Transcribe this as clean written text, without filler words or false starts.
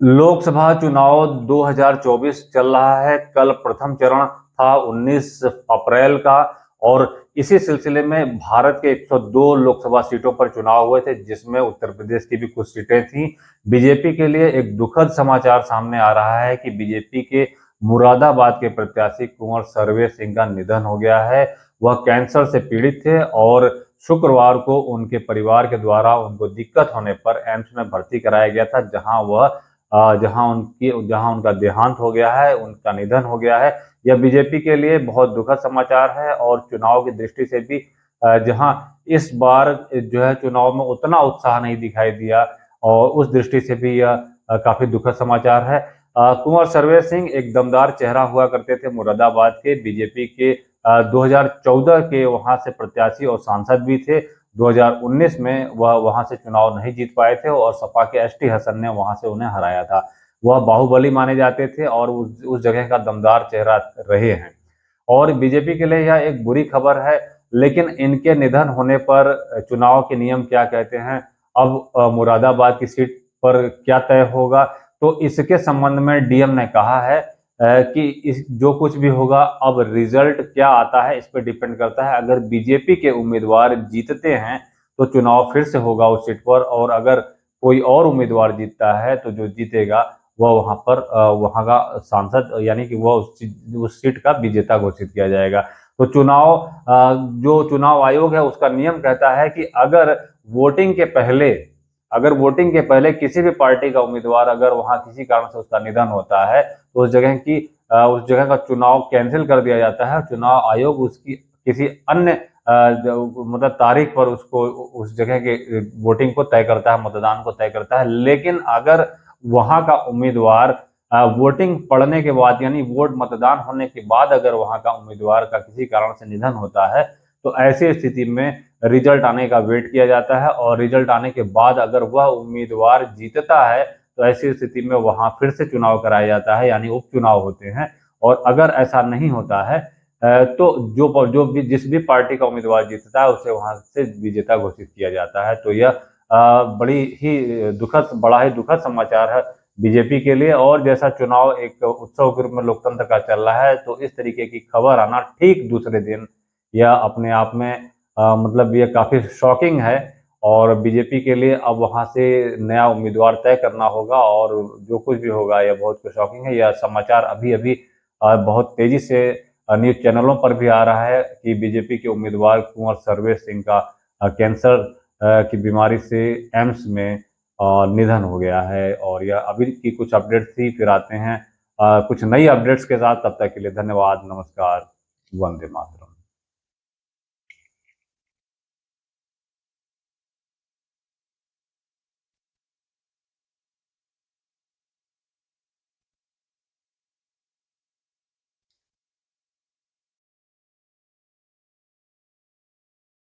लोकसभा चुनाव 2024 चल रहा है। कल प्रथम चरण था 19 अप्रैल का और इसी सिलसिले में भारत के 102 लोकसभा सीटों पर चुनाव हुए थे, जिसमें उत्तर प्रदेश की भी कुछ सीटें थीं। बीजेपी के लिए एक दुखद समाचार सामने आ रहा है कि बीजेपी के मुरादाबाद के प्रत्याशी कुंवर सर्वेश सिंह का निधन हो गया है। वह कैंसर से पीड़ित थे और शुक्रवार को उनके परिवार के द्वारा उनको दिक्कत होने पर एम्स में भर्ती कराया गया था, जहां उनका देहांत हो गया है, उनका निधन हो गया है। यह बीजेपी के लिए बहुत दुखद समाचार है और चुनाव की दृष्टि से भी जहां इस बार जो है चुनाव में उतना उत्साह नहीं दिखाई दिया और उस दृष्टि से भी यह काफी दुखद समाचार है। कुंवर सर्वेश सिंह एक दमदार चेहरा हुआ करते थे मुरादाबाद के। बीजेपी के 2014 के वहां से प्रत्याशी और सांसद भी थे। 2019 में वह वहां से चुनाव नहीं जीत पाए थे और सपा के एसटी हसन ने वहां से उन्हें हराया था। वह बाहुबली माने जाते थे और उस जगह का दमदार चेहरा रहे हैं और बीजेपी के लिए यह एक बुरी खबर है। लेकिन इनके निधन होने पर चुनाव के नियम क्या कहते हैं, अब मुरादाबाद की सीट पर क्या तय होगा, तो इसके संबंध में डीएम ने कहा है कि जो कुछ भी होगा, अब रिजल्ट क्या आता है इस पर डिपेंड करता है। अगर बीजेपी के उम्मीदवार जीतते हैं तो चुनाव फिर से होगा उस सीट पर, और अगर कोई और उम्मीदवार जीतता है तो जो जीतेगा वह वहां का सांसद यानी कि वह उस सीट का विजेता घोषित किया जाएगा। तो जो चुनाव आयोग है उसका नियम कहता है कि वोटिंग के पहले अगर वोटिंग के पहले किसी भी पार्टी का उम्मीदवार अगर वहां किसी कारण से उसका निधन होता है तो उस जगह का चुनाव कैंसिल कर दिया जाता है। चुनाव आयोग उसकी किसी अन्य मतलब तारीख पर उसको उस जगह के वोटिंग को तय करता है, मतदान को तय करता है। लेकिन अगर वहां का उम्मीदवार वोटिंग पड़ने के बाद यानी वोट मतदान होने के बाद अगर वहां का उम्मीदवार का किसी कारण से निधन होता है तो ऐसी स्थिति में रिजल्ट आने का वेट किया जाता है और रिजल्ट आने के बाद अगर वह उम्मीदवार जीतता है तो ऐसी स्थिति में वहां फिर से चुनाव कराया जाता है, यानी उपचुनाव होते हैं। और अगर ऐसा नहीं होता है तो जिस भी पार्टी का उम्मीदवार जीतता है उसे वहां से विजेता घोषित किया जाता है। तो यह बड़ा ही दुखद समाचार है बीजेपी के लिए। और जैसा चुनाव एक उत्सव के रूप में लोकतंत्र का चल रहा है, तो इस तरीके की खबर आना ठीक दूसरे दिन यह अपने आप में मतलब ये काफी शॉकिंग है। और बीजेपी के लिए अब वहां से नया उम्मीदवार तय करना होगा और जो कुछ भी होगा यह बहुत कुछ शॉकिंग है। यह समाचार अभी अभी बहुत तेजी से न्यूज चैनलों पर भी आ रहा है कि बीजेपी के उम्मीदवार कुंवर सर्वेश सिंह का कैंसर की बीमारी से एम्स में निधन हो गया है। और यह अभी की कुछ अपडेट्स थी, फिर आते हैं कुछ नई अपडेट्स के साथ। तब तक के लिए धन्यवाद, नमस्कार, वंदे मातरम।